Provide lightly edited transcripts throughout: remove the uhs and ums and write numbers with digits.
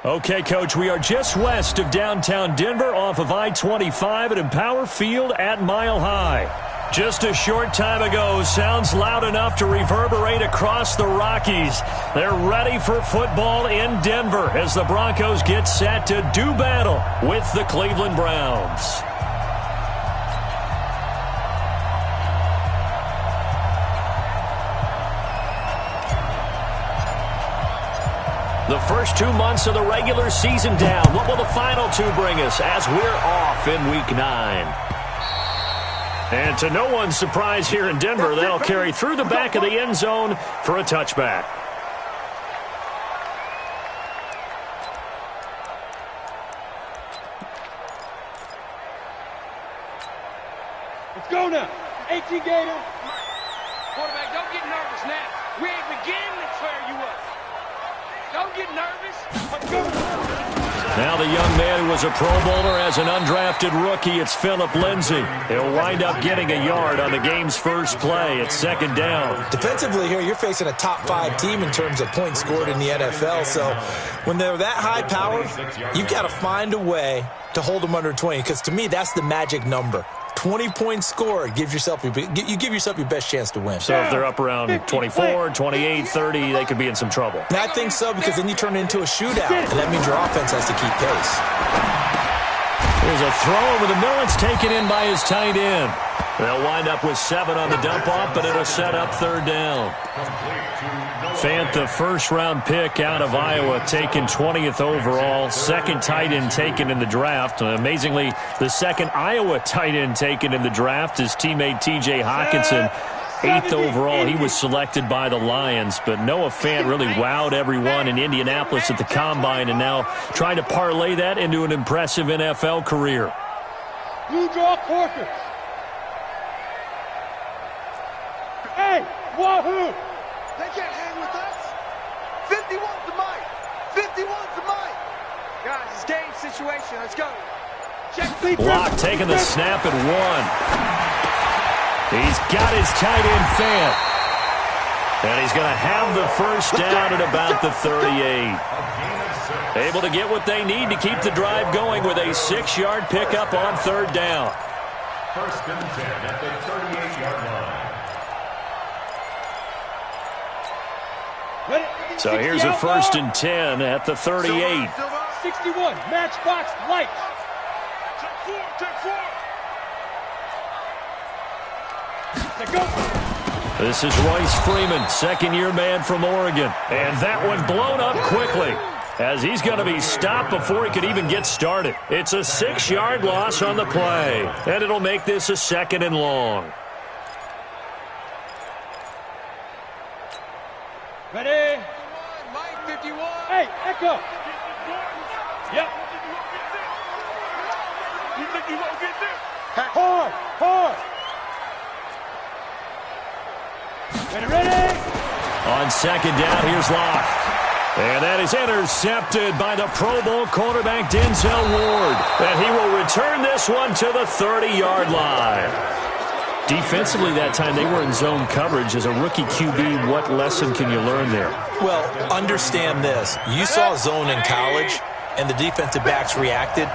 Okay, Coach, we are just west of downtown Denver off of I-25 at Empower Field at Mile High. Just a short time ago, sounds loud enough to reverberate across the Rockies. They're ready for football in Denver as the Broncos get set to do battle with the Cleveland Browns. The first 2 months of the regular season down. What will the final two bring us as we're off in Week 9? And to no one's surprise here in Denver, that'll carry through the back of the end zone for a touchback. Let's go now. 18 Gator. Quarterback, don't get nervous now. We ain't beginning to tear you up. Don't get nervous. Now the young man who was a Pro Bowler as an undrafted rookie, it's Phillip Lindsay. He'll wind up getting a yard on the game's first play. It's second down. Defensively here, you're facing a top 5 team in terms of points scored in the NFL. So when they're that high powered, you've got to find a way to hold them under 20. Because to me, that's the magic number. 20 points scored, you give yourself your best chance to win. So if they're up around 24, 28, 30, they could be in some trouble. And I think so, because then you turn it into a shootout, and that means your offense has to keep pace. There's a throw over the middle. It's taken in by his tight end. They'll wind up with 7 on the dump-off, but it'll set up third down. Fant, the first-round pick out of Iowa, taken 20th overall. Second tight end taken in the draft. Amazingly, the second Iowa tight end taken in the draft is teammate T.J. Hawkinson. 8th overall, he was selected by the Lions. But Noah Fant really wowed everyone in Indianapolis at the Combine, and now trying to parlay that into an impressive NFL career. Blue draw quarters. Hey, wahoo! They can't hang with us. 51's the mic. 51's the mic. Guys, it's game situation. Let's go. Check Block taking the snap at 1. He's got his tight end Fant. And he's going to have the first down at about the 38. Able to get what they need to keep the drive going with a 6-yard pickup on third down. First and 10 at the 38-yard line. So here's a first and 10 at the 38. 61, matchbox light. This is Royce Freeman, second-year man from Oregon. And that one blown up quickly as he's going to be stopped before he could even get started. It's a 6-yard loss on the play, and it'll make this a second and long. Ready? Mike, 51. Hey, Echo. Yep. You think you won't get this? Hard. Ready? On second down, here's Locke. And that is intercepted by the Pro Bowl quarterback Denzel Ward. And he will return this one to the 30-yard line. Defensively that time, they were in zone coverage. As a rookie QB, what lesson can you learn there? Well, understand this. You saw zone in college, and the defensive backs reacted,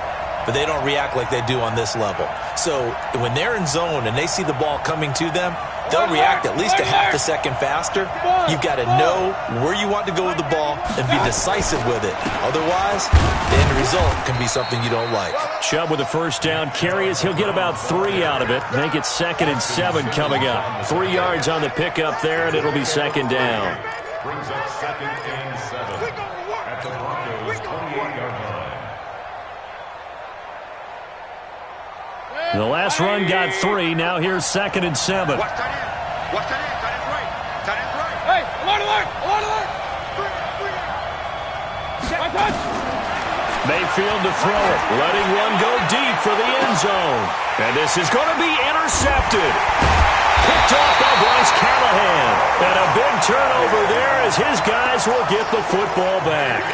but they don't react like they do on this level. So when they're in zone and they see the ball coming to them, they'll react at least a half a second faster. You've got to know where you want to go with the ball and be decisive with it. Otherwise, the end result can be something you don't like. Chubb with a first down carry as he'll get about 3 out of it. Make it 2nd and 7 coming up. 3 yards on the pickup there, and it'll be second down. Brings up 2nd and 7 at the Broncos' 28-yard line. The last run got 3. Now here's 2nd and 7. Watch that in. Watch that in. Tight end's right. Tight end's right. Hey, alert. My touch. Mayfield to throw it. Letting one go deep for the end zone. And this is going to be intercepted. Picked off by Bryce Callahan. And a big turnover there as his guys will get the football back.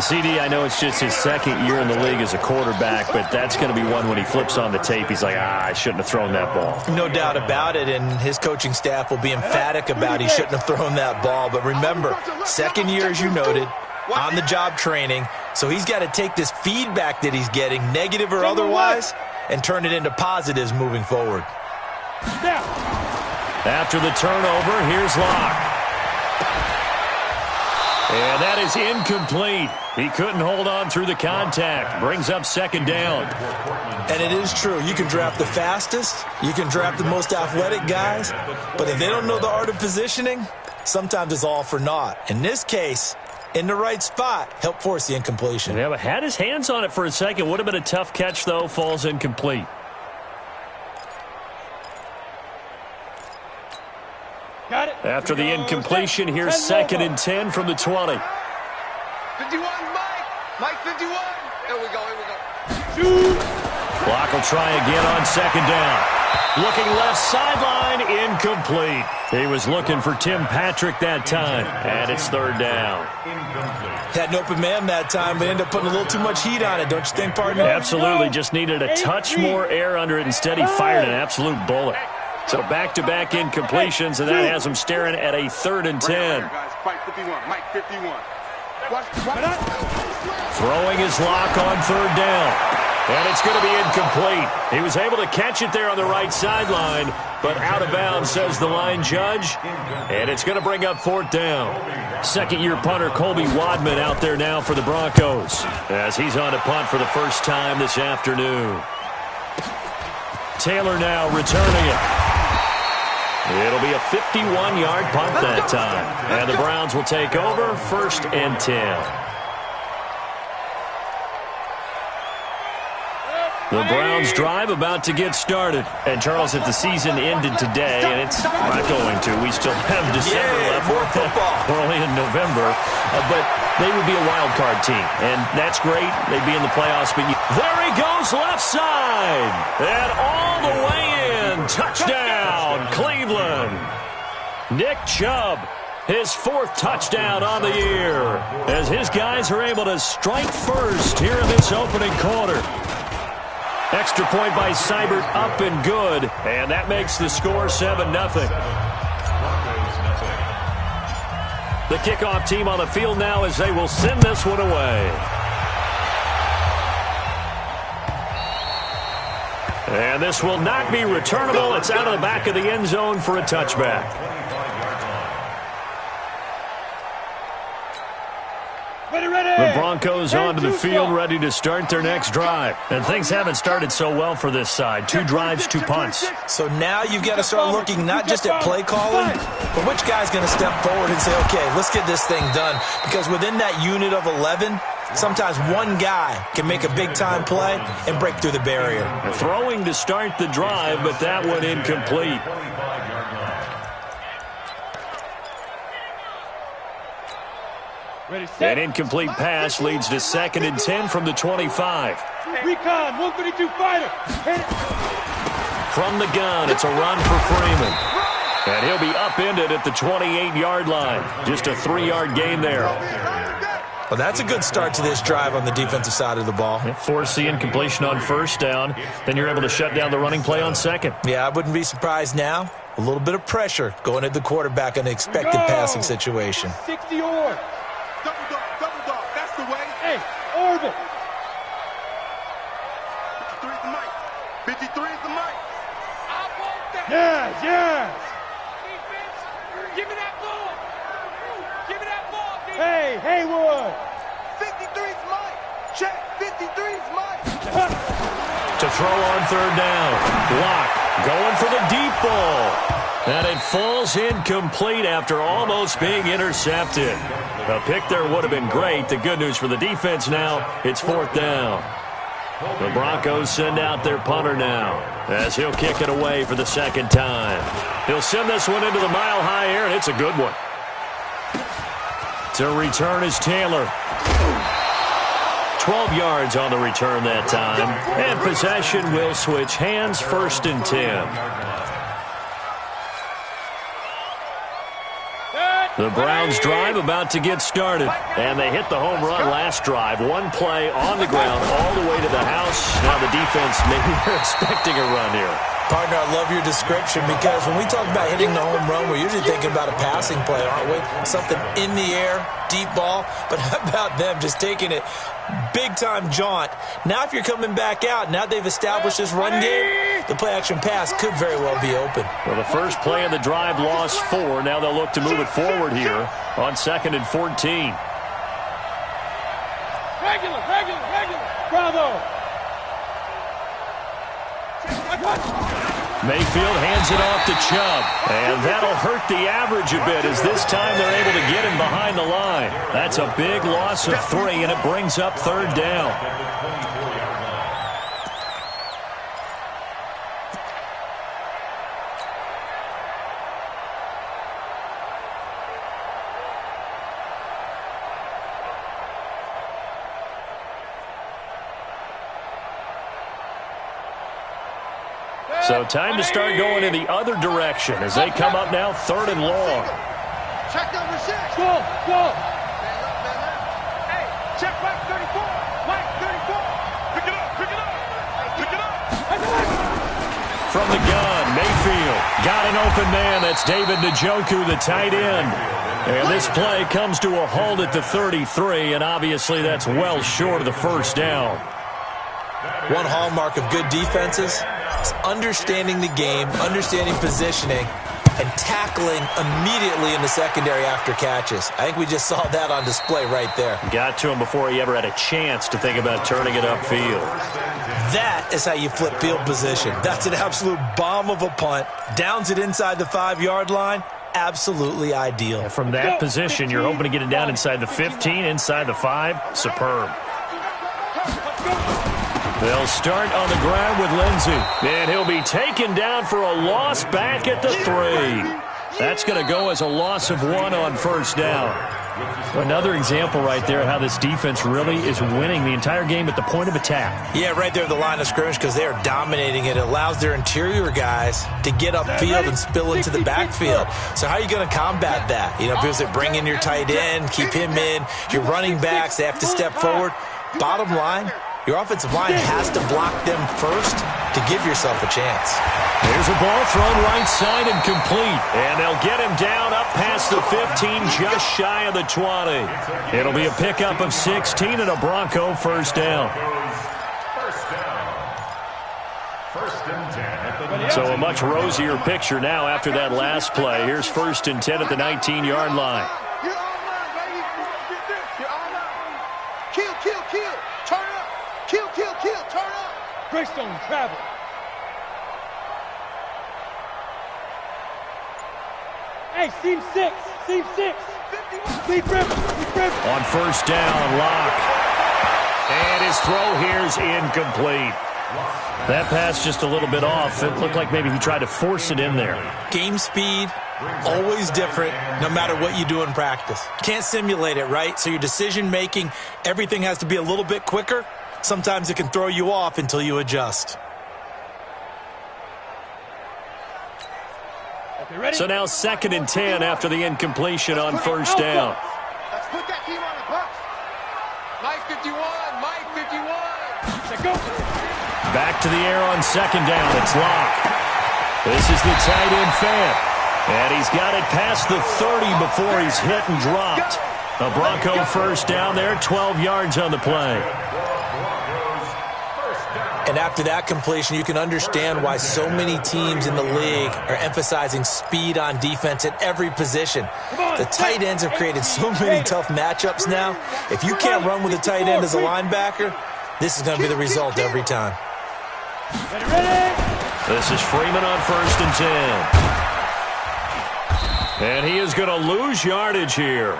CD, I know it's just his second year in the league as a quarterback, but that's going to be one when he flips on the tape, he's like, I shouldn't have thrown that ball. No doubt about it, and his coaching staff will be emphatic about he shouldn't have thrown that ball. But remember, second year, as you noted, on-the-job training. So he's got to take this feedback that he's getting, negative or otherwise, and turn it into positives moving forward. After the turnover, here's Locke. And that is incomplete. He couldn't hold on through the contact. Brings up second down. And it is true. You can draft the fastest. You can draft the most athletic guys. But if they don't know the art of positioning, sometimes it's all for naught. In this case, in the right spot, helped force the incompletion. Yeah, but had his hands on it for a second. Would have been a tough catch, though. Falls incomplete. Got it. After the incompletion, here's second and 10 from the 20. 51, Mike. Mike 51. Here we go. Clock will try again on second down. Looking left sideline, incomplete. He was looking for Tim Patrick that time, and it's third down. Had an open man that time, but ended up putting a little too much heat on it, don't you think, partner? Absolutely, just needed a touch more air under it. Instead, he fired an absolute bullet. So back-to-back incompletions, and that has him staring at a third and 10. Mike 51. Mike 51. Throwing his lock on third down. And it's going to be incomplete. He was able to catch it there on the right sideline, but out of bounds, says the line judge. And it's going to bring up fourth down. Second-year punter Colby Wadman out there now for the Broncos, as he's on to punt for the first time this afternoon. Taylor now returning it. It'll be a 51-yard punt that time. And the Browns will take over, first and 10. The Browns drive about to get started. And, Charles, if the season ended today, and it's not going to, we still have December left. More football. We're only in November. But they would be a wild card team. And that's great. They'd be in the playoffs. But there he goes left side. And all the way in. Touchdown, Cleveland. Nick Chubb, his fourth touchdown on the year, as his guys are able to strike first here in this opening quarter. Extra point by Seibert, up and good, and that makes the score 7-0. The kickoff team on the field now as they will send this one away. And this will not be returnable. It's out of the back of the end zone for a touchback. The Broncos onto the field, ready to start their next drive. And things haven't started so well for this side. 2 drives, 2 punts. So now you've got to start looking not just at play calling, but which guy's going to step forward and say, okay, let's get this thing done. Because within that unit of 11, sometimes one guy can make a big-time play and break through the barrier. Throwing to start the drive, but that one incomplete. An incomplete pass leads to second and 10 from the 25. Recon, 132 fighter. From the gun, it's a run for Freeman. And he'll be upended at the 28-yard line. Just a 3-yard gain there. Well, that's a good start to this drive on the defensive side of the ball. Force the incompletion on first down. Then you're able to shut down the running play on second. Yeah, I wouldn't be surprised now. A little bit of pressure going at the quarterback in an expected passing situation. 60 or. Double dog. That's the way. Hey, orbit. 53 is the mic. 53 is the mic. I want that. Yes. Defense, give me that ball. Give me that ball, defense. Hey, Haywood. 53 is Mike. Check. 53 is Mike. To throw on third down. Block. Going for the deep ball. And it falls incomplete after almost being intercepted. A pick there would have been great. The good news for the defense now, it's fourth down. The Broncos send out their punter now, as he'll kick it away for the second time. He'll send this one into the mile-high air, and it's a good one. To return is Taylor. 12 yards on the return that time. And possession will switch hands, first and 10. The The Browns drive about to get started. And they hit the home run last drive. One play on the ground all the way to the house. Now the defense, maybe they're expecting a run here. Partner, I love your description because when we talk about hitting the home run, we're usually thinking about a passing play, aren't we? Something in the air, deep ball. But how about them just taking it big-time jaunt? Now if you're coming back out, now they've established this run game, the play-action pass could very well be open. Well, the first play of the drive lost 4. Now they'll look to move it forward here on 2nd and 14. Regular. Bravo. Mayfield hands it off to Chubb. And that'll hurt the average a bit as this time they're able to get him behind the line. That's a big loss of 3, and it brings up 3rd down. So time to start going in the other direction as they come up now 3rd and long. Check number 6. Go. Hey, check Mike 34. Mike 34. Pick it up. From the gun, Mayfield got an open man. That's David Njoku, the tight end. And this play comes to a halt at the 33, and obviously that's well short of the 1st down. One hallmark of good defenses is understanding the game, understanding positioning, and tackling immediately in the secondary after catches. I think we just saw that on display right there. Got to him before he ever had a chance to think about turning it upfield. That is how you flip field position. That's an absolute bomb of a punt. Downs it inside the 5-yard line. Absolutely ideal. And from that position, you're hoping to get it down inside the 15, inside the 5. Superb. They'll start on the ground with Lindsey. And he'll be taken down for a loss back at the 3. That's going to go as a loss of 1 on 1st down. Another example right there how this defense really is winning the entire game at the point of attack. Yeah, right there at the line of scrimmage because they are dominating it. It allows their interior guys to get upfield and spill into the backfield. So how are you going to combat that? You know, people say bring in your tight end, keep him in. Your running backs, they have to step forward. Bottom line, your offensive line has to block them first to give yourself a chance. Here's a ball thrown right side and complete. And they'll get him down up past the 15, just shy of the 20. It'll be a pickup of 16 and a Bronco 1st down. So a much rosier picture now after that last play. Here's 1st and 10 at the 19-yard line. You're online, baby. You're online. Kill. Turn up. Kill. Turn up. Greystone travel. Hey, seam 6. Lead river. On 1st down, Locke. And his throw here's incomplete. That pass just a little bit off. It looked like maybe he tried to force it in there. Game speed, always different, no matter what you do in practice. Can't simulate it, right? So your decision-making, everything has to be a little bit quicker. Sometimes it can throw you off until you adjust. So now 2nd and 10 after the incompletion on 1st down. Let's put that team on the bus. Mike 51. Go. Back to the air on 2nd down. It's Locke. This is the tight end Fant. And he's got it past the 30 before he's hit and dropped. A Bronco 1st down there, 12 yards on the play. And after that completion, you can understand why so many teams in the league are emphasizing speed on defense at every position. The tight ends have created so many tough matchups now. If you can't run with a tight end as a linebacker, this is going to be the result every time. This is Freeman on 1st and 10. And he is going to lose yardage here.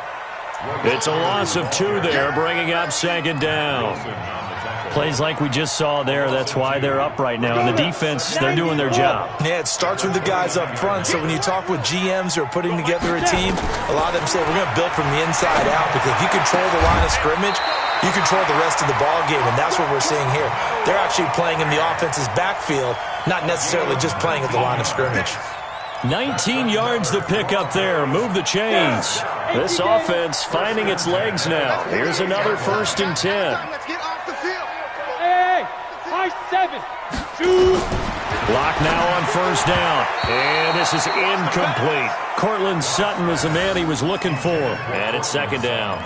It's a loss of 2 there, bringing up 2nd down. Plays like we just saw there, that's why they're up right now. And the defense, they're doing their job. Yeah, it starts with the guys up front. So when you talk with GMs who are putting together a team, a lot of them say we're going to build from the inside out because if you control the line of scrimmage, you control the rest of the ball game, and that's what we're seeing here. They're actually playing in the offense's backfield, not necessarily just playing at the line of scrimmage. 19 yards to pick up there. Move the chains. This offense finding its legs now. Here's another 1st and 10. Let's get off the field. Hey, high 7. Shoot. Lock now on 1st down. And this is incomplete. Cortland Sutton was the man he was looking for. And it's 2nd down.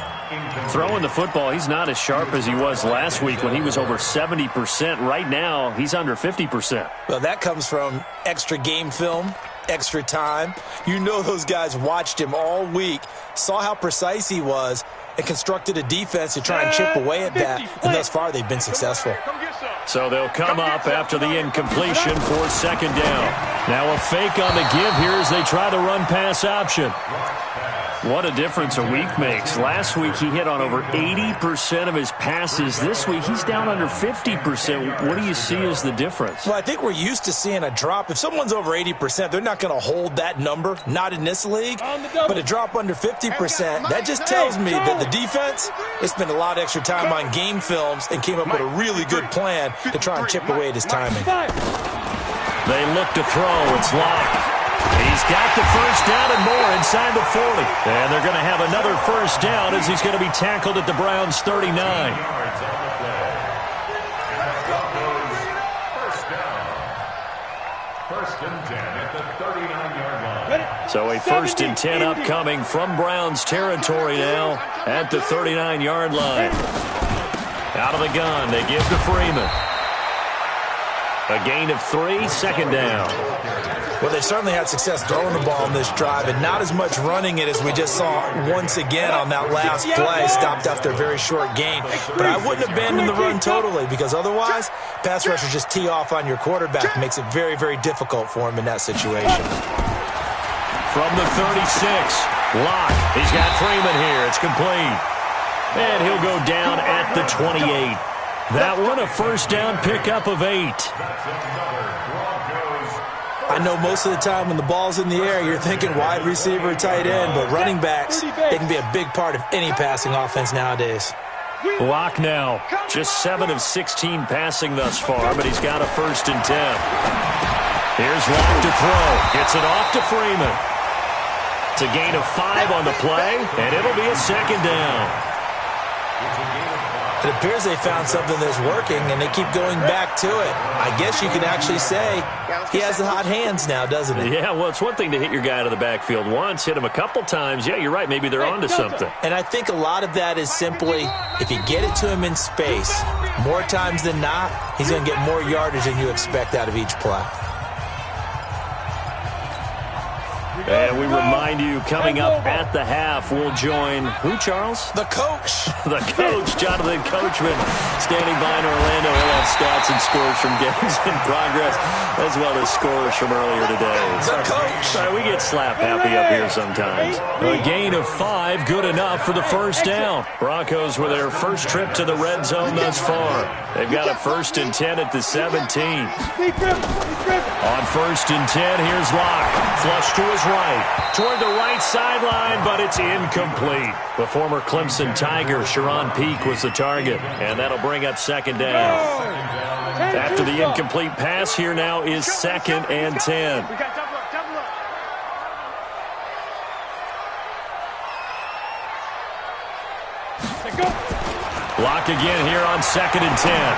Throwing the football, he's not as sharp as he was last week when he was over 70%. Right now, he's under 50%. Well, that comes from extra game film, extra time. You know those guys watched him all week, saw how precise he was, and constructed a defense to try and chip away at that. And thus far, they've been successful. So they'll come up after the incompletion for 2nd down. Now a fake on the give here as they try to run pass option. What a difference a week makes. Last week he hit on over 80% of his passes. This week he's down under 50%. What do you see as the difference? Well, I think we're used to seeing a drop. If someone's over 80%, they're not going to hold that number, not in this league. But a drop under 50%, that just tells me that the defense, they spent a lot of extra time on game films and came up with a really good plan to try and chip away at his timing. They look to throw. It's Locke. He's got the 1st down and more inside the 40. And they're going to have another 1st down as he's going to be tackled at the Browns' 39. First and 10 at the 39-yard line. So a 1st and 10 upcoming from Browns territory now at the 39-yard line. Out of the gun, they give to Freeman. A gain of 3, 2nd down. Well, they certainly had success throwing the ball on this drive, and not as much running it as we just saw once again on that last play, stopped after a very short gain. But I wouldn't abandon the run totally, because otherwise, pass rushers just tee off on your quarterback. Makes it very, very difficult for him in that situation. From the 36, Locke. He's got Freeman here. It's complete. And he'll go down at the 28. That one, a 1st down pickup of 8. I know most of the time when the ball's in the air, you're thinking wide receiver, tight end, but running backs, they can be a big part of any passing offense nowadays. Locke now, just 7 of 16 passing thus far, but he's got a 1st and 10. Here's Locke to throw. Gets it off to Freeman. It's a gain of 5 on the play, and it'll be a 2nd down. It appears they found something that's working, and they keep going back to it. I guess you could actually say he has the hot hands now, doesn't he? Yeah, well, it's one thing to hit your guy out of the backfield once, hit him a couple times. Yeah, you're right. Maybe they're onto something. And I think a lot of that is simply if you get it to him in space, more times than not, he's going to get more yardage than you expect out of each play. And we remind you, coming up at the half, we'll join who, Charles? The coach. The coach, Jonathan Coachman, standing by in Orlando. He'll have stats and scores from games in progress, as well as scores from earlier today. The coach. Sorry, we get slap happy up here sometimes. A gain of 5, good enough for the 1st down. Broncos with their first trip to the red zone thus far. They've got a 1st and 10 at the 17. On 1st and 10, here's Locke. Flush to his right. Toward the right sideline, but it's incomplete. The former Clemson Tiger, Sharon Peake, was the target, and that'll bring up 2nd down. After the incomplete pass, here now is 2nd and 10. Locke again here on 2nd and 10.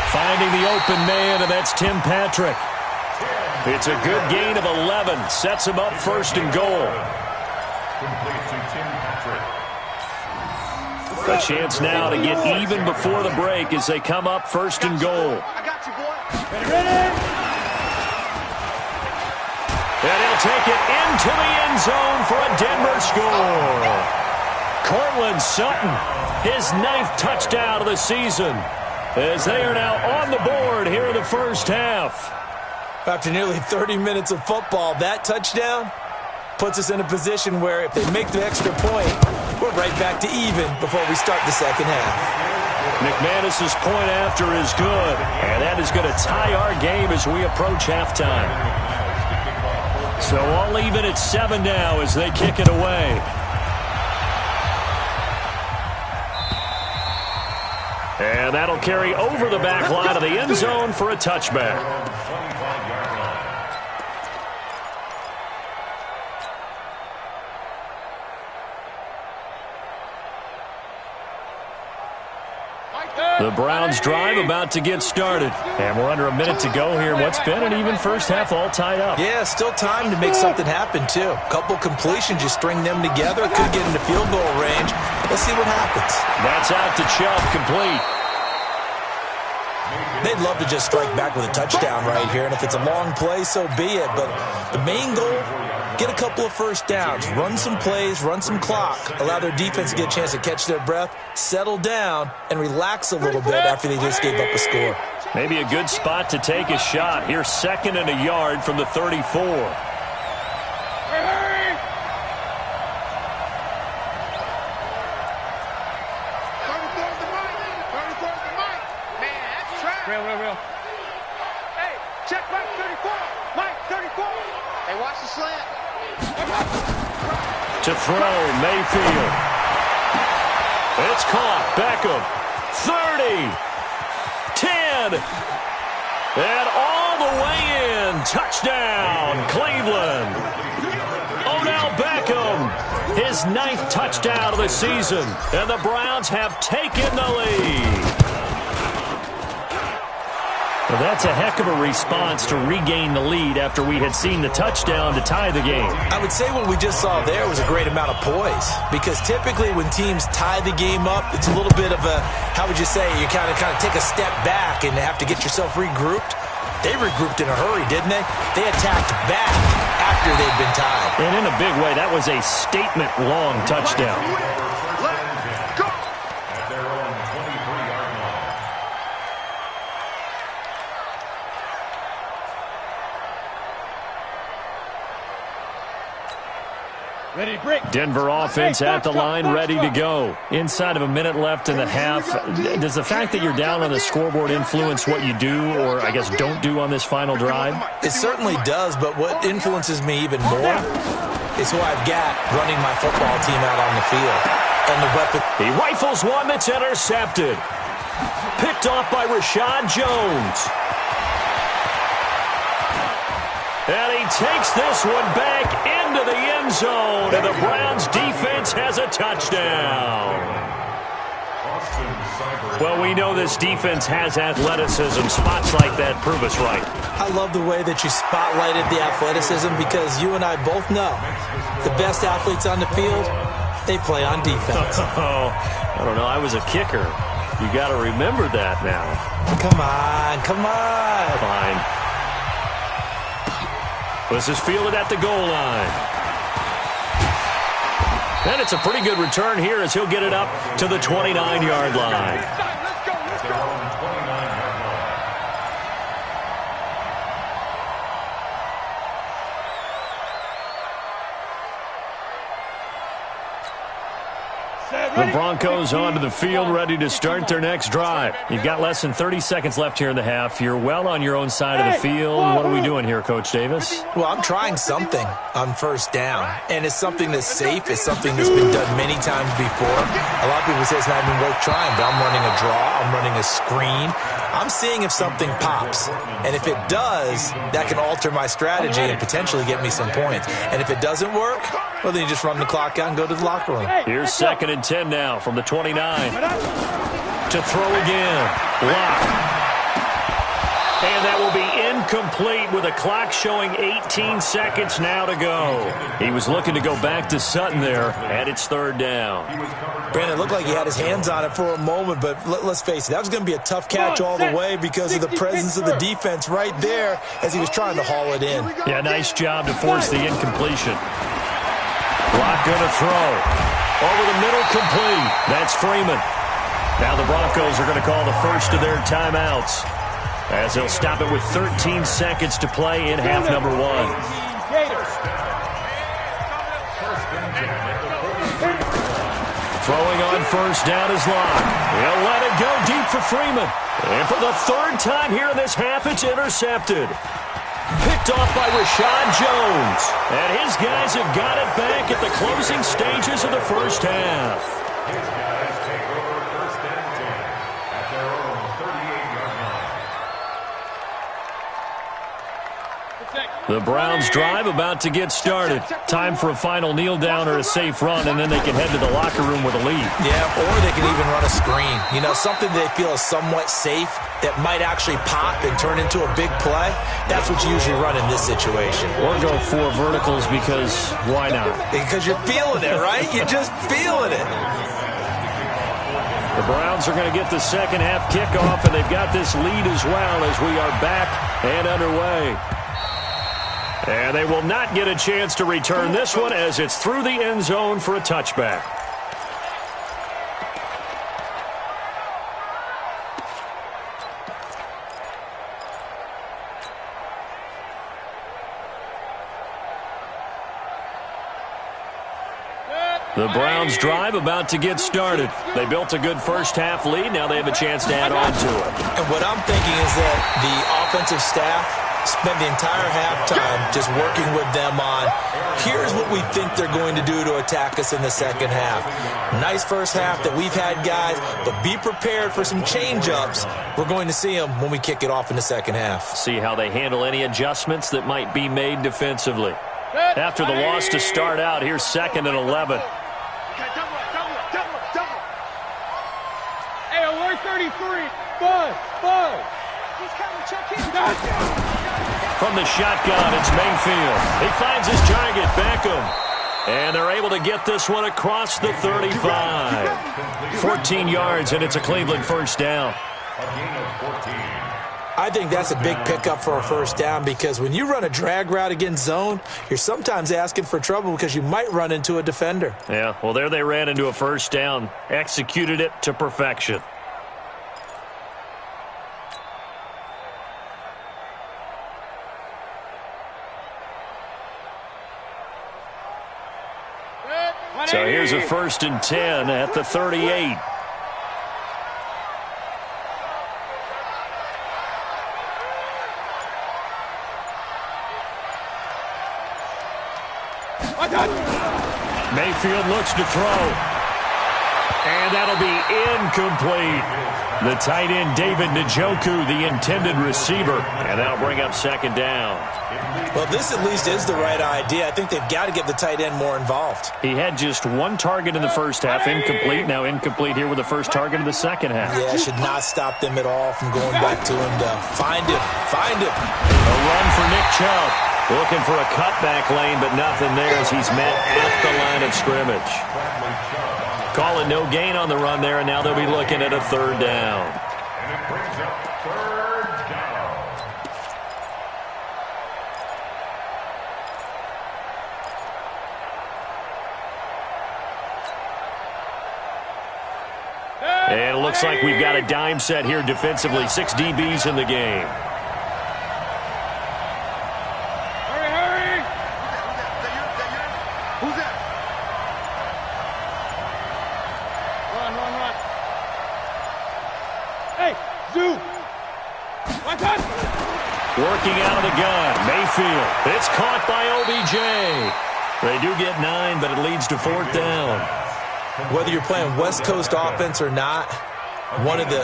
Finding the open man, and that's Tim Patrick. It's a good gain of 11. Sets him up 1st and goal. A chance now to get even before the break as they come up 1st and goal. And he'll take it into the end zone for a Denver score. Cortland Sutton, his 9th touchdown of the season, as they are now on the board here in the 1st half. After nearly 30 minutes of football, that touchdown puts us in a position where if they make the extra point, we're right back to even before we start the 2nd half. McManus's point after is good, and that is going to tie our game as we approach halftime. So all even at 7 now as they kick it away. And that'll carry over the back line of the end zone for a touchback. The Browns drive about to get started. And we're under a minute to go here. What's been an even first half all tied up. Yeah, still time to make something happen, too. Couple completions, you string them together. Could get into field goal range. Let's see what happens. That's out to Chubb, complete. They'd love to just strike back with a touchdown right here, and if it's a long play, so be it. But the main goal, get a couple of first downs, run some plays, run some clock, allow their defense to get a chance to catch their breath, settle down, and relax a little bit after they just gave up a score. Maybe a good spot to take a shot. Here's 2nd and a yard from the 34. Real. Hey, check Mike 34. Mike 34. Hey, watch the slant. To throw, Mayfield. It's caught. Beckham. 30. 10. And all the way in. Touchdown, Cleveland. Odell Beckham. His 9th touchdown of the season. And the Browns have taken the lead. Well, that's a heck of a response to regain the lead after we had seen the touchdown to tie the game. I would say what we just saw there was a great amount of poise, because typically when teams tie the game up, it's a little bit of a, how would you say, you kind of take a step back and have to get yourself regrouped. They regrouped in a hurry, didn't they? They attacked back after they'd been tied. And in a big way, that was a statement-long touchdown. Ready to break. Denver offense at the line, ready to go. Inside of a minute left in the half. Does the fact that you're down on the scoreboard influence what you do, or I guess don't do on this final drive? It certainly does, but what influences me even more is who I've got running my football team out on the field. And the weapon. He rifles one that's intercepted. Picked off by Rashad Jones. And he takes this one back into the end zone, and the Browns defense has a touchdown. Well, we know this defense has athleticism. Spots like that prove us right. I love the way that you spotlighted the athleticism, because you and I both know the best athletes on the field, they play on defense. Oh, I don't know. I was a kicker. You got to remember that now. Come on. Fine. This is fielded at the goal line. And it's a pretty good return here as he'll get it up to the 29-yard line. Let's go. The Broncos onto the field, ready to start their next drive. You've got less than 30 seconds left here in the half. You're well on your own side of the field. What are we doing here, Coach Davis? Well, I'm trying something on first down, and it's something that's safe. It's something that's been done many times before. A lot of people say it's not even worth trying, but I'm running a draw. I'm running a screen. I'm seeing if something pops, and if it does, that can alter my strategy and potentially get me some points. And if it doesn't work, well, then you just run the clock out and go to the locker room. Here's 2nd and 10 now from the 29. To throw again. Lock. And that will be incomplete with a clock showing 18 seconds now to go. He was looking to go back to Sutton there, and it's 3rd down. Brandon, it looked like he had his hands on it for a moment, but let's face it, that was going to be a tough catch all the way because of the presence of the defense right there as he was trying to haul it in. Yeah, nice job to force the incompletion. Lock going to throw. Over the middle, complete. That's Freeman. Now the Broncos are going to call the first of their timeouts, as they'll stop it with 13 seconds to play in half number 1. Throwing on first down is Locke. He'll let it go deep for Freeman. And for the 3rd time here in this half, it's intercepted. Picked off by Rashad Jones. And his guys have got it back at the closing stages of the first half. His guys take over 1st and 10 at their own 38-yard line. The Browns drive about to get started. Time for a final kneel down or a safe run, and then they can head to the locker room with a lead. Yeah, or they can even run a screen. You know, something they feel is somewhat safe that might actually pop and turn into a big play. That's what you usually run in this situation. Or go 4 verticals because why not? Because you're feeling it, right? You're just feeling it. The Browns are going to get the second half kickoff, and they've got this lead as well as we are back and underway. And they will not get a chance to return this one as it's through the end zone for a touchback. The Browns drive about to get started. They built a good first half lead. Now they have a chance to add on to it. And what I'm thinking is that the offensive staff spent the entire halftime just working with them on, here's what we think they're going to do to attack us in the second half. Nice first half that we've had, guys, but be prepared for some change-ups. We're going to see them when we kick it off in the second half. See how they handle any adjustmts that might be made defensively. After the loss to start out, here's 2nd and 11. Hey, alert 33. Buzz. He's coming, check in. From the shotgun, it's Mayfield. He finds his target, Beckham. And they're able to get this one across the 35. 14 yards, and it's a Cleveland first down. A gain of 14. I think that's a big pickup for a first down because when you run a drag route against zone, you're sometimes asking for trouble because you might run into a defender. Yeah, well, there they ran into a first down, executed it to perfection. So here's a 1st and 10 at the 38. Mayfield looks to throw. And that'll be incomplete. The tight end, David Njoku, the intended receiver. And that'll bring up 2nd down. Well, this at least is the right idea. I think they've got to get the tight end more involved. He had just 1 target in the first half, incomplete. Now incomplete here with the first target of the second half. Yeah, should not stop them at all from going back to him to find him. A run for Nick Chubb. Looking for a cutback lane, but nothing there as he's met at the line of scrimmage. Call it no gain on the run there, and now they'll be looking at a 3rd down. And it brings up 3rd down. And it looks like we've got a dime set here defensively. 6 DBs in the game. Who's that? Run. Hey, Zoo. Watch out. Working out of the gun. Mayfield. It's caught by OBJ. They do get 9, but it leads to 4th down. Whether you're playing West Coast offense or not, one of the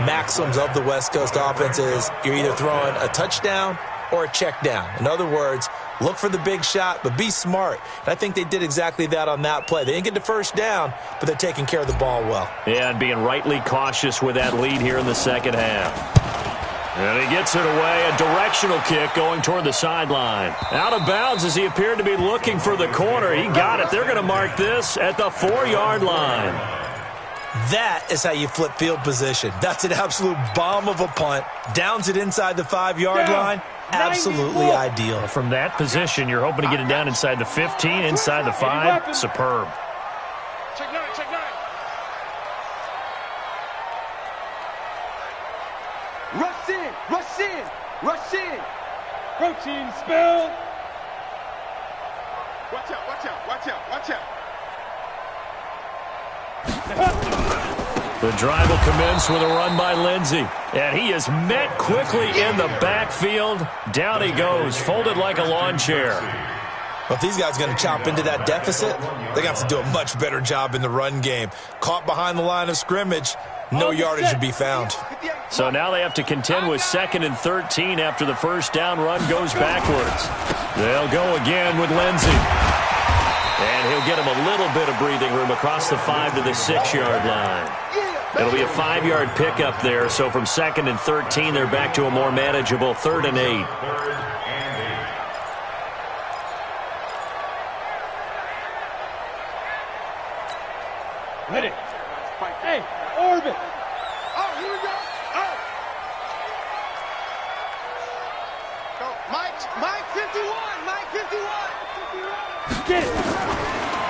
maxims of the West Coast offense is you're either throwing a touchdown or a check down. In other words, look for the big shot, but be smart. And I think they did exactly that on that play. They didn't get the first down, but they're taking care of the ball well. Yeah, and being rightly cautious with that lead here in the second half. And he gets it away. A directional kick going toward the sideline. Out of bounds as he appeared to be looking for the corner. He got it. They're going to mark this at the 4-yard line. That is how you flip field position. That's an absolute bomb of a punt. Downs it inside the 5-yard line. Absolutely ideal. From that position, you're hoping to get it down inside the 15, inside the 5. Superb. Check 9. Rush in. Protein spill. Watch out. The drive will commence with a run by Lindsey. And he is met quickly in the backfield. Down he goes, folded like a lawn chair. Well, if these guys are going to chop into that deficit, they got to do a much better job in the run game. Caught behind the line of scrimmage, no yardage to be found. 58. So now they have to contend with 2nd and 13 after the first down run goes backwards. They'll go again with Lindsey. And he'll get him a little bit of breathing room across the 5 to the 6-yard line. It'll be a 5-yard pickup there, so from 2nd and 13, they're back to a more manageable 3rd and 8. Ready. Hey, orbit. Oh, here we go. Oh. Go. Mike 51. Mike 51. Get it.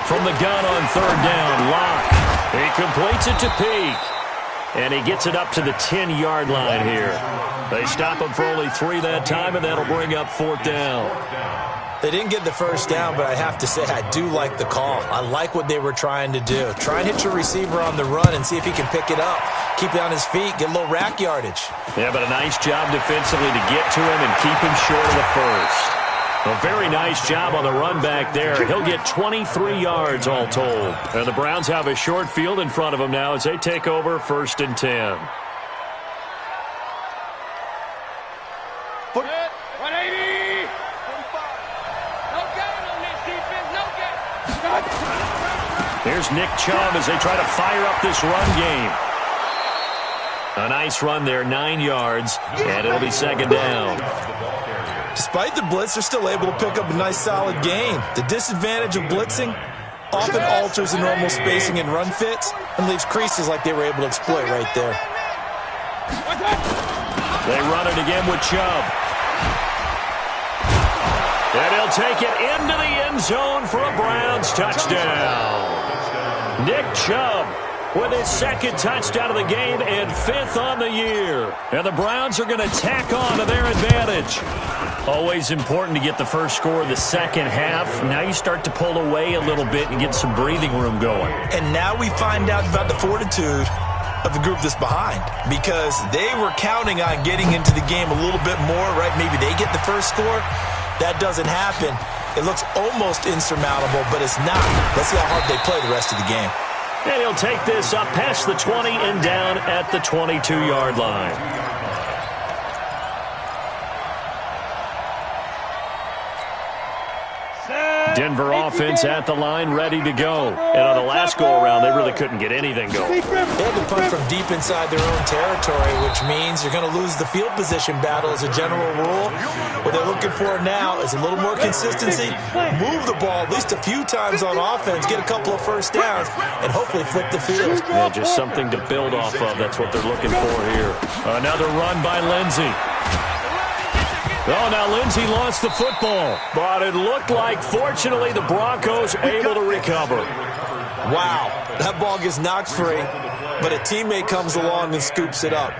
From the gun on 3rd down, Locke. He completes it to Peak. And he gets it up to the 10-yard line here. They stop him for only 3 that time, and that'll bring up 4th down. They didn't get the first down, but I have to say I do like the call. I like what they were trying to do. Try and hit your receiver on the run and see if he can pick it up. Keep it on his feet, get a little rack yardage. Yeah, but a nice job defensively to get to him and keep him short of the first. A very nice job on the run back there. He'll get 23 yards all told. And the Browns have a short field in front of them now as they take over 1st and 10. 180. No gain on this defense. No gain. Here's Nick Chubb as they try to fire up this run game. A nice run there, 9 yards, and it'll be 2nd down. Despite the blitz, they're still able to pick up a nice solid gain. The disadvantage of blitzing often alters the normal spacing and run fits and leaves creases like they were able to exploit right there. They run it again with Chubb. And he'll take it into the end zone for a Browns touchdown. Nick Chubb with his 2nd touchdown of the game and 5th on the year. And the Browns are going to tack on to their advantage. Always important to get the first score of the second half. Now you start to pull away a little bit and get some breathing room going. And now we find out about the fortitude of the group that's behind, because they were counting on getting into the game a little bit more, right? Maybe they get the first score. That doesn't happen. It looks almost insurmountable, but it's not. Let's see how hard they play the rest of the game. And he'll take this up past the 20 and down at the 22-yard line. Denver offense at the line, ready to go. And on the last go-around, they really couldn't get anything going. They had to punt from deep inside their own territory, which means you're going to lose the field position battle as a general rule. What they're looking for now is a little more consistency, move the ball at least a few times on offense, get a couple of first downs, and hopefully flip the field. Yeah, just something to build off of. That's what they're looking for here. Another run by Lindsey. Oh, now Lindsey lost the football, but it looked like, fortunately, the Broncos able to recover. Wow, that ball gets knocked free, but a teammate comes along and scoops it up.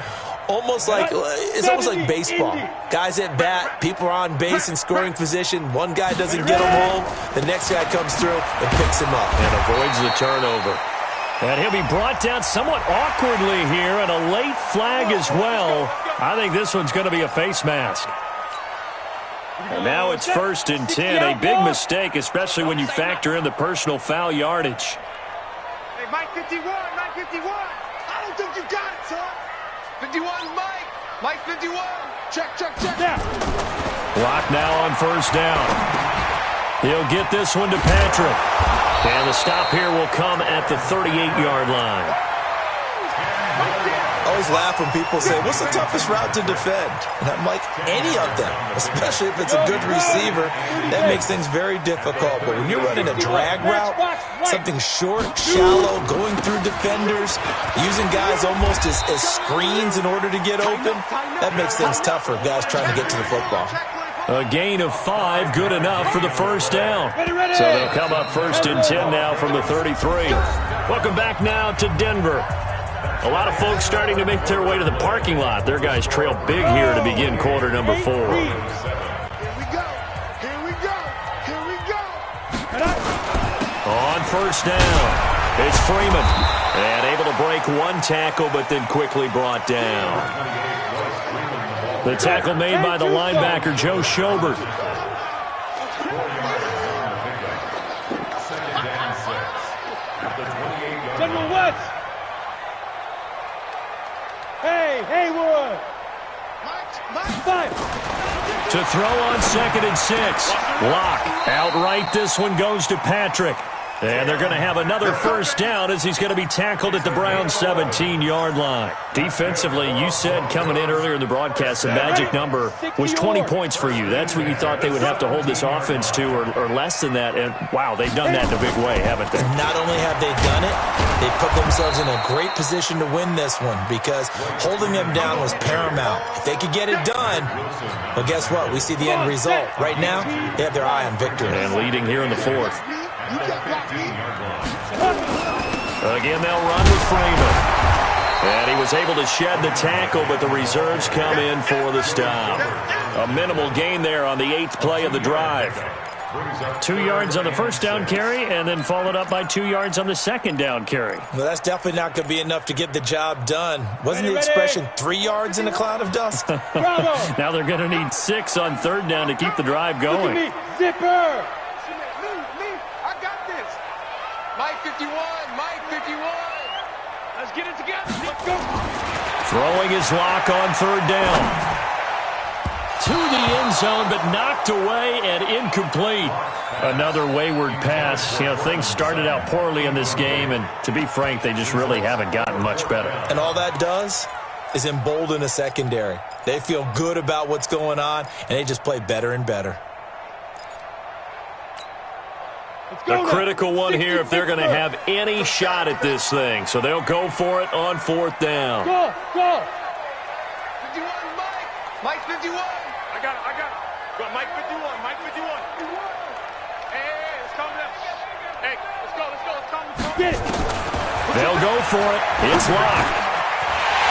It's almost like baseball. Guys at bat, people are on base in scoring position. One guy doesn't get him home, the next guy comes through and picks him up. And avoids the turnover. And he'll be brought down somewhat awkwardly here, and a late flag as well. I think this one's going to be a face mask. And now it's 1st and 10, a big mistake, especially when you factor in the personal foul yardage. Hey, Mike 51, Mike 51. I don't think you got it, son. 51, Mike. Mike 51. Check. Yeah. Lock now on 1st down. He'll get this one to Patrick. And the stop here will come at the 38-yard line. I always laugh when people say, what's the toughest route to defend? And I'm like, any of them, especially if it's a good receiver. That makes things very difficult. But when you're running a drag route, something short, shallow, going through defenders, using guys almost as screens in order to get open, that makes things tougher, guys trying to get to the football. A gain of 5, good enough for the first down. So they'll come up 1st and 10 now from the 33. Welcome back now to Denver. A lot of folks starting to make their way to the parking lot. Their guys trail big here to begin quarter number 4. Here we go. On 1st down, it's Freeman. And able to break one tackle, but then quickly brought down. The tackle made by the linebacker, Joe Schobert. General West. Hey, Hayward. To throw on 2nd and 6. Lock. Outright, this one goes to Patrick. And they're going to have another first down as he's going to be tackled at the Browns' 17-yard line. Defensively, you said coming in earlier in the broadcast, the magic number was 20 points for you. That's what you thought they would have to hold this offense to, or less than that. And, wow, they've done that in a big way, haven't they? Not only have they done it, they put themselves in a great position to win this one because holding them down was paramount. If they could get it done, well, guess what? We see the end result. Right now, they have their eye on victory. And leading here in the 4th. Again, they'll run with Freeman. And he was able to shed the tackle, but the reserves come in for the stop. A minimal gain there on the 8th play of the drive. 2 yards on the first down carry, and then followed up by 2 yards on the second down carry. Well, that's definitely not going to be enough to get the job done. Wasn't the expression 3 yards in a cloud of dust? Now they're going to need 6 on 3rd down to keep the drive going. Zipper! Mike 51, Mike 51. Let's get it together. Let's go. Throwing his Lock on 3rd down. To the end zone, but knocked away and incomplete. Another wayward pass. You know, things started out poorly in this game, and to be frank, they just really haven't gotten much better. And all that does is embolden a secondary. They feel good about what's going on, and they just play better and better. A critical one here if they're going to have any shot at this thing. So they'll go for it on 4th down. Go! 51, Mike. Mike 51. I got it. Go, Mike 51, Mike 51. Hey, it's coming up. Hey, let's go. It's coming. Get it. They'll go for it. It's Lock.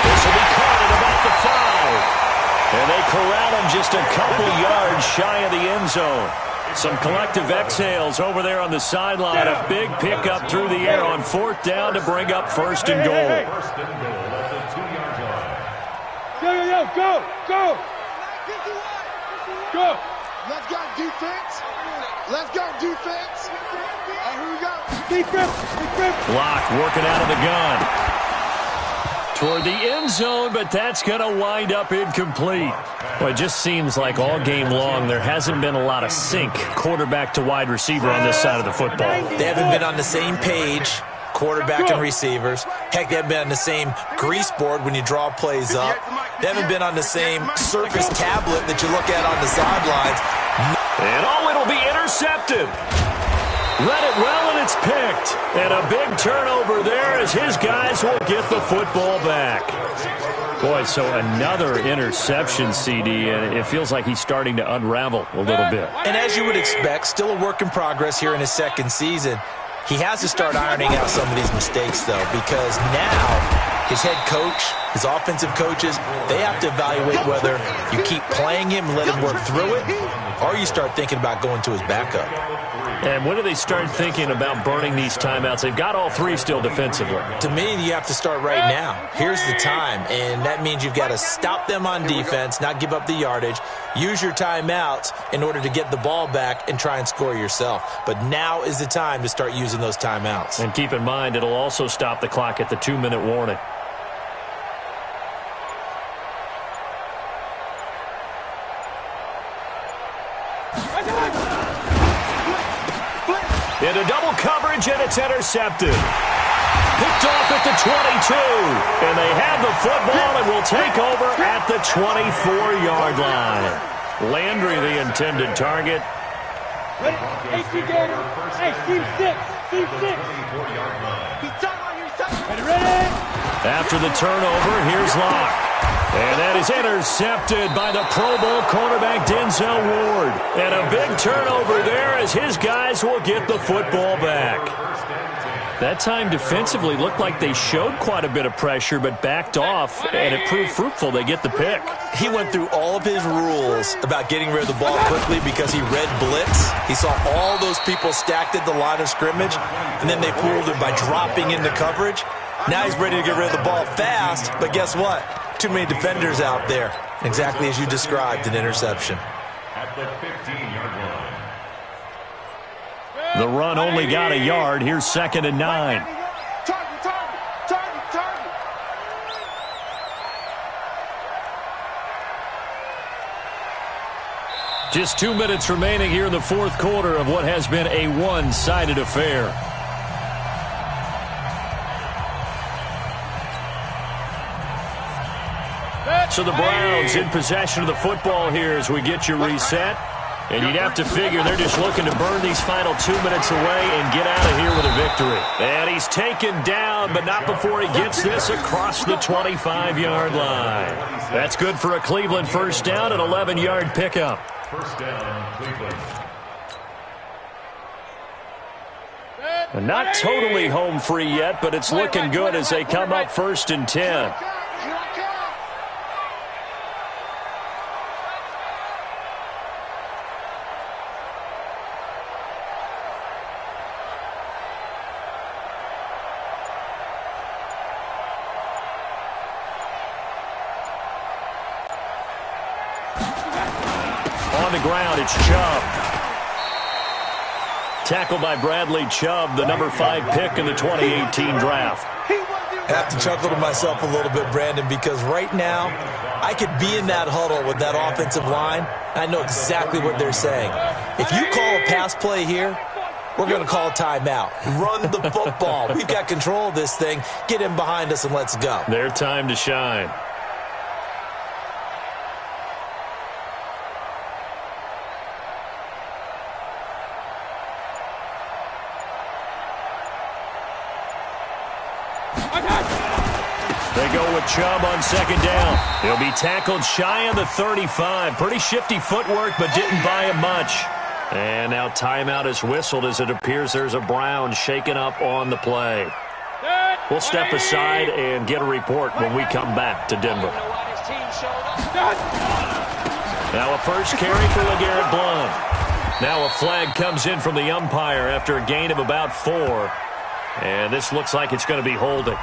This will be caught at about the 5. And they corral him just a couple yards shy of the end zone. Some collective exhales over there on the sideline. A big pickup through the air on 4th down to bring up 1st and goal. First and goal at the 2-yard line. Go! Go! Let's go defense. And here we go. Defense. Lock working out of the gun. Toward the end zone, but that's going to wind up incomplete. Well, it just seems like all game long there hasn't been a lot of sync quarterback to wide receiver on this side of the football. They haven't been on the same page, quarterback and receivers. Heck, they haven't been on the same grease board when you draw plays up. They haven't been on the same Surface tablet that you look at on the sidelines. And it'll be intercepted. Read it well, and it's picked. And a big turnover there as his guys will get the football back. Boy, so another interception, CD, and it feels like he's starting to unravel a little bit. And as you would expect, still a work in progress here in his 2nd season. He has to start ironing out some of these mistakes, though, because now his head coach, his offensive coaches, they have to evaluate whether you keep playing him and let him work through it, or you start thinking about going to his backup. And when do they start thinking about burning these timeouts? They've got all 3 still defensively. To me, you have to start right now. Here's the time, and that means you've got to stop them on defense, not give up the yardage, use your timeouts in order to get the ball back and try and score yourself. But now is the time to start using those timeouts. And keep in mind, it'll also stop the clock at the 2-minute warning. Into double coverage, and it's intercepted. Picked off at the 22. And they have the football and will take over at the 24-yard line. Landry, the intended target. Hey, team 6. Ready? After the turnover, here's Lock. And that is intercepted by the Pro Bowl cornerback Denzel Ward. And a big turnover there as his guys will get the football back. That time defensively looked like they showed quite a bit of pressure but backed off, and it proved fruitful. They get the pick. He went through all of his rules about getting rid of the ball quickly because he read blitz. He saw all those people stacked at the line of scrimmage, and then they fooled him by dropping into coverage. Now he's ready to get rid of the ball fast, but guess what? Too many defenders out there. Exactly as you described, an interception. At the 15-yard line. The run only got a yard. Here's 2nd and 9. Target. Just 2 minutes remaining here in the fourth quarter of what has been a one-sided affair. So the Browns in possession of the football here as we get you reset. And you'd have to figure they're just looking to burn these final 2 minutes away and get out of here with a victory. And he's taken down, but not before he gets this across the 25-yard line. That's good for a Cleveland first down, an 11-yard pickup. First down, Cleveland. And not totally home free yet, but it's looking good as they come up 1st and 10. On the ground, it's Chubb. Tackled by Bradley Chubb, the number 5 pick in the 2018 draft. I have to chuckle to myself a little bit, Brandon, because right now I could be in that huddle with that offensive line. I know exactly what they're saying. If you call a pass play here, we're going to call a timeout. Run the football. We've got control of this thing. Get in behind us and let's go. Their time to shine. They go with Chubb on 2nd down. He'll be tackled shy of the 35. Pretty shifty footwork, but didn't buy him much. And now timeout is whistled as it appears there's a Brown shaken up on the play. We'll step aside and get a report when we come back to Denver. Now a first carry for LeGarrette Blount. Now a flag comes in from the umpire after a gain of about 4. And this looks like it's going to be holding.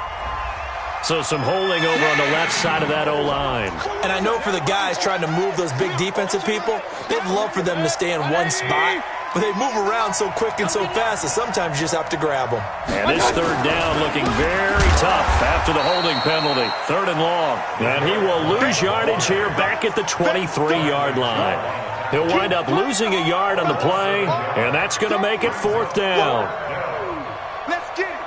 So some holding over on the left side of that O-line. And I know for the guys trying to move those big defensive people, they'd love for them to stay in one spot. But they move around so quick and so fast that sometimes you just have to grab them. And this 3rd down looking very tough after the holding penalty. 3rd and long. And he will lose yardage here back at the 23-yard line. He'll wind up losing a yard on the play, and that's going to make it 4th down. Let's get it.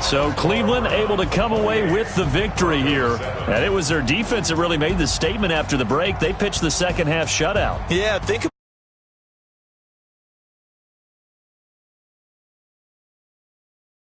So Cleveland able to come away with the victory here. And it was their defense that really made the statement after the break. They pitched the second half shutout. Yeah, think